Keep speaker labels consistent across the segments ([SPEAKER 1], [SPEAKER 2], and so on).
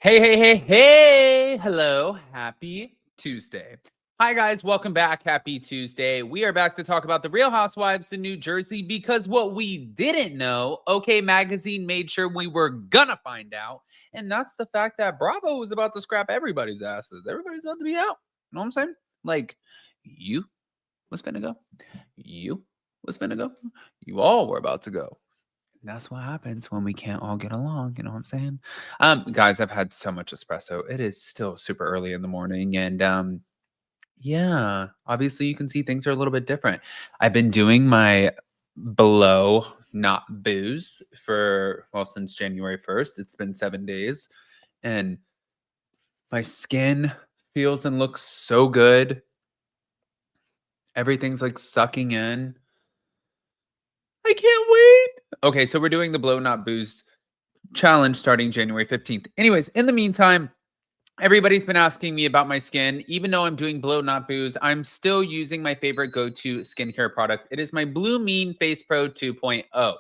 [SPEAKER 1] Hey. Hello. Happy Tuesday. Hi, guys. Welcome back. Happy Tuesday. We are back to talk about the Real Housewives in New Jersey because what we didn't know, OK Magazine made sure we were gonna find out. And that's the fact that Bravo was about to scrap everybody's asses. Everybody's about to be out. You know what I'm saying? Like, you was finna go. You was finna go. You all were about to go. That's what happens when we can't all get along, you know what I'm saying? Guys, I've had so much espresso. It is still super early in the morning and yeah, obviously you can see things are a little bit different. I've been doing my below not booze for since January 1st. It's been 7 days and my skin feels and looks so good. Everything's like sucking in. I can't wait. Okay, so we're doing the blow not booze challenge starting January 15th. Anyways, in the meantime, everybody's been asking me about my skin. Even though I'm doing blow not booze, I'm still using my favorite go-to skincare product. It is my Blue Mean Face Pro 2.0.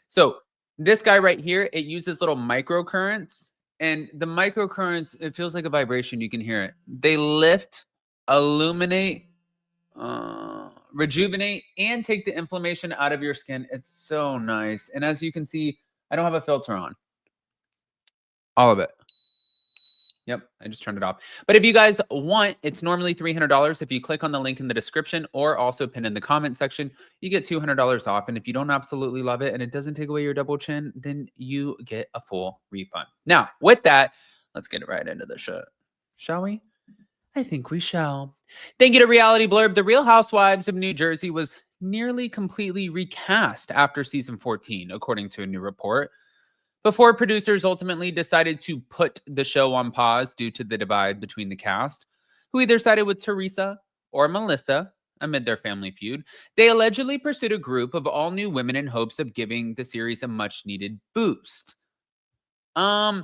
[SPEAKER 1] So this guy right here, it uses little microcurrents, and the microcurrents, it feels like a vibration. You can hear it. They lift, illuminate, rejuvenate, and take the inflammation out of your skin. It's so nice. And as you can see, I don't have a filter on. All of it. Yep, I just turned it off. But if you guys want, it's normally $300. If you click on the link in the description or also pin in the comment section, you get $200 off. And if you don't absolutely love it and it doesn't take away your double chin, then you get a full refund. Now, with that, let's get right into the show. Shall we? I think we shall. Thank you to Reality Blurb. The Real Housewives of New Jersey was nearly completely recast after season 14, according to a new report. Before producers ultimately decided to put the show on pause due to the divide between the cast, who either sided with Teresa or Melissa amid their family feud, they allegedly pursued a group of all new women in hopes of giving the series a much needed boost. Let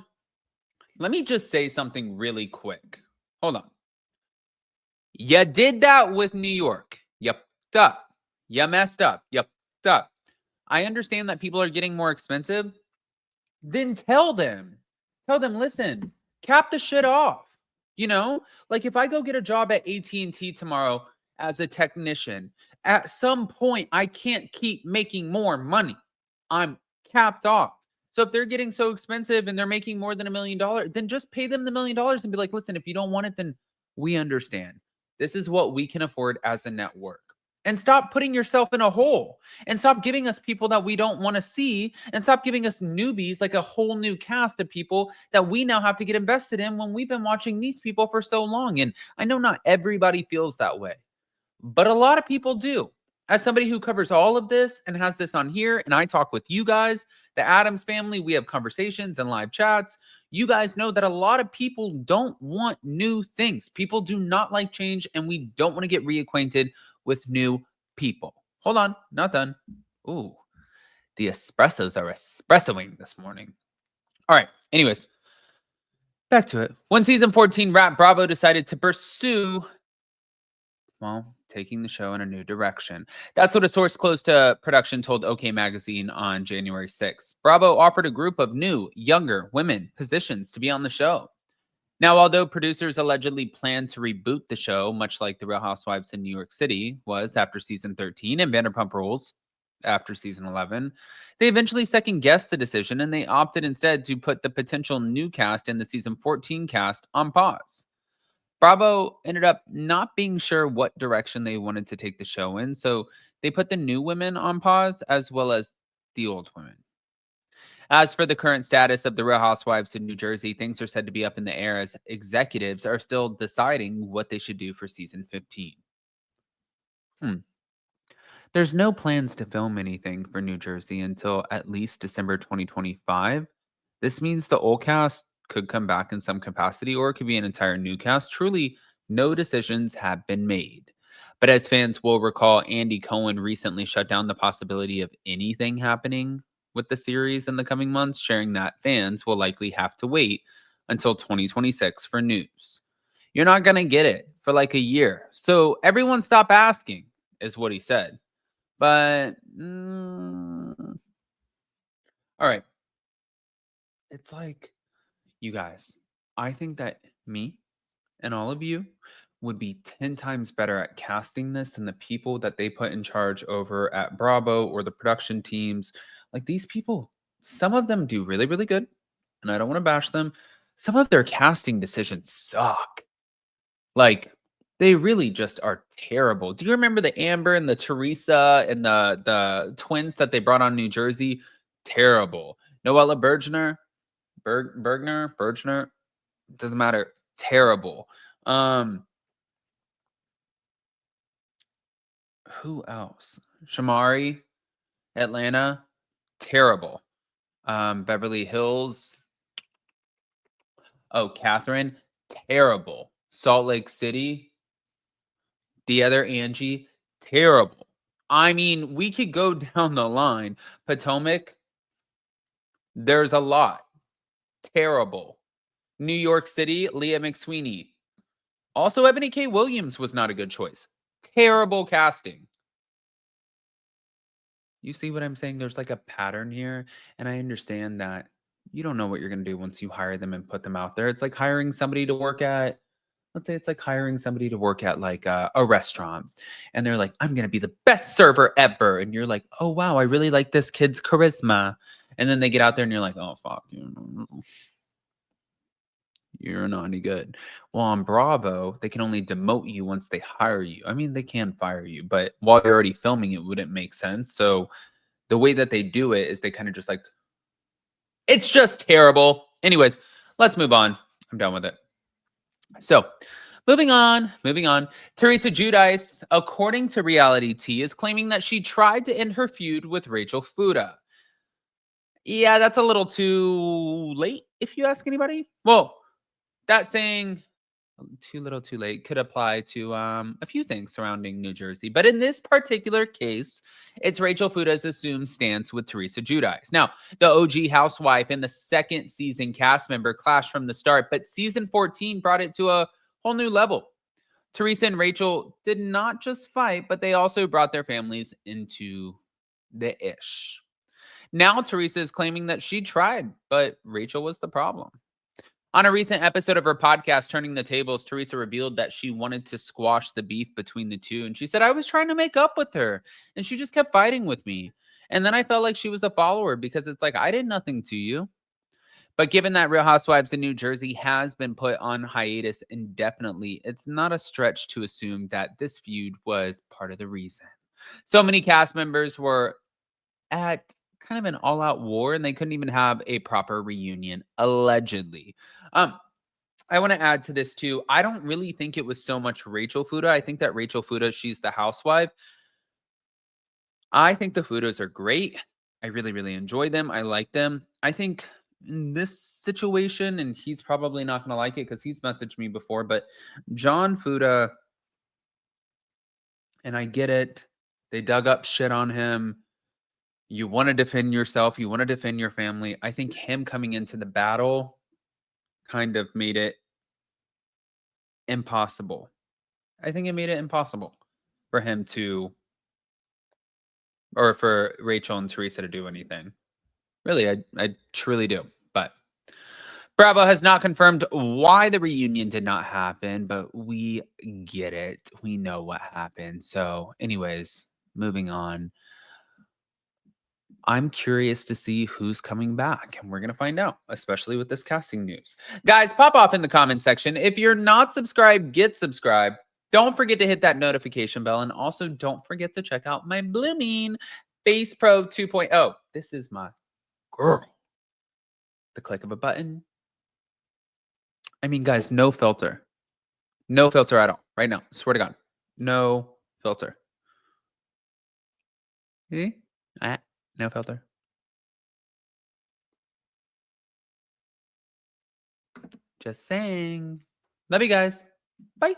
[SPEAKER 1] me just say something really quick. Hold on. You did that with New York. You fucked up. You messed up. You fucked up. I understand that people are getting more expensive. Then tell them, listen, cap the shit off. You know, like if I go get a job at AT&T tomorrow as a technician, at some point I can't keep making more money. I'm capped off. So if they're getting so expensive and they're making more than $1 million, then just pay them the $1 million and be like, listen, if you don't want it, then we understand. This is what we can afford as a network. And stop putting yourself in a hole and stop giving us people that we don't want to see and stop giving us newbies, like a whole new cast of people that we now have to get invested in when we've been watching these people for so long. And I know not everybody feels that way, but a lot of people do. As somebody who covers all of this and has this on here, and I talk with you guys, the Addams family, we have conversations and live chats. You guys know that a lot of people don't want new things. People do not like change, and we don't want to get reacquainted with new people. Hold on, not done. Ooh, the espressos are espressoing this morning. All right, anyways, back to it. When season 14 wrapped, Bravo decided to pursue, taking the show in a new direction. That's what a source close to production told OK Magazine on January 6th. Bravo offered a group of new, younger women positions to be on the show. Now, although producers allegedly planned to reboot the show, much like The Real Housewives in New York City was after season 13 and Vanderpump Rules after season 11, they eventually second-guessed the decision and they opted instead to put the potential new cast in the season 14 cast on pause. Bravo ended up not being sure what direction they wanted to take the show in, so they put the new women on pause as well as the old women. As for the current status of the Real Housewives in New Jersey, things are said to be up in the air as executives are still deciding what they should do for season 15. There's no plans to film anything for New Jersey until at least December 2025. This means the old cast could come back in some capacity or it could be an entire new cast. Truly, no decisions have been made. But as fans will recall, Andy Cohen recently shut down the possibility of anything happening with the series in the coming months, sharing that fans will likely have to wait until 2026 for news. You're not going to get it for like a year. So everyone stop asking, is what he said. But, all right. It's like, you guys, I think that me and all of you would be 10 times better at casting this than the people that they put in charge over at Bravo or the production teams. Like these people, some of them do really, really good, and I don't want to bash them. Some of their casting decisions suck. Like they really just are terrible. Do you remember the Amber and the Teresa and the twins that they brought on New Jersey? Terrible. Noella Bergner, doesn't matter. Terrible. Um, who else? Shamari, Atlanta, terrible. Beverly Hills. Oh, Catherine, terrible. Salt Lake City, the other Angie, terrible. I mean, we could go down the line. Potomac, there's a lot. Terrible. New York City, Leah McSweeney. Also, Ebony K. Williams was not a good choice. Terrible casting. You see what I'm saying? There's like a pattern here. And I understand that you don't know what you're going to do once you hire them and put them out there. It's like hiring somebody to work at, let's say it's like hiring somebody to work at like a restaurant. And they're like, I'm going to be the best server ever. And you're like, oh, wow, I really like this kid's charisma. And then they get out there and you're like, oh, fuck, you're not any good. Well, on Bravo, they can only demote you once they hire you. I mean, they can fire you, but while you're already filming, it wouldn't make sense. So the way that they do it is they kind of just like, it's just terrible. Anyways, let's move on. I'm done with it. So moving on. Teresa Giudice, according to Reality T, is claiming that she tried to end her feud with Rachel Fuda. Yeah, that's a little too late, if you ask anybody. Well, that saying too little too late could apply to a few things surrounding New Jersey. But in this particular case, it's Rachel Fuda's assumed stance with Teresa Giudice. Now, the OG housewife and the second season cast member clashed from the start, but season 14 brought it to a whole new level. Teresa and Rachel did not just fight, but they also brought their families into the ish. Now, Teresa is claiming that she tried, but Rachel was the problem. On a recent episode of her podcast, Turning the Tables, Teresa revealed that she wanted to squash the beef between the two. And she said, I was trying to make up with her, and she just kept fighting with me. And then I felt like she was a follower because it's like, I did nothing to you. But given that Real Housewives in New Jersey has been put on hiatus indefinitely, it's not a stretch to assume that this feud was part of the reason. So many cast members were at kind of an all-out war, and they couldn't even have a proper reunion, allegedly. I want to add to this too. I don't really think it was so much Rachel Fuda. I think that Rachel Fuda, she's the housewife. I think the Fudas are great. I really, really enjoy them. I like them. I think in this situation, and he's probably not going to like it because he's messaged me before, but John Fuda, and I get it. They dug up shit on him. You want to defend yourself. You want to defend your family. I think him coming into the battle kind of made it impossible. I think it made it impossible for him to, or for Rachel and Teresa to do anything. Really, I truly do. But Bravo has not confirmed why the reunion did not happen, but we get it. We know what happened. So, anyways, moving on. I'm curious to see who's coming back, and we're going to find out, especially with this casting news. Guys, pop off in the comment section. If you're not subscribed, get subscribed. Don't forget to hit that notification bell, and also don't forget to check out my blooming Face Pro 2.0. This is my girl. The click of a button. I mean, guys, no filter. No filter at all. Right now. Swear to God. No filter. See? No filter. Just saying. Love you guys. Bye.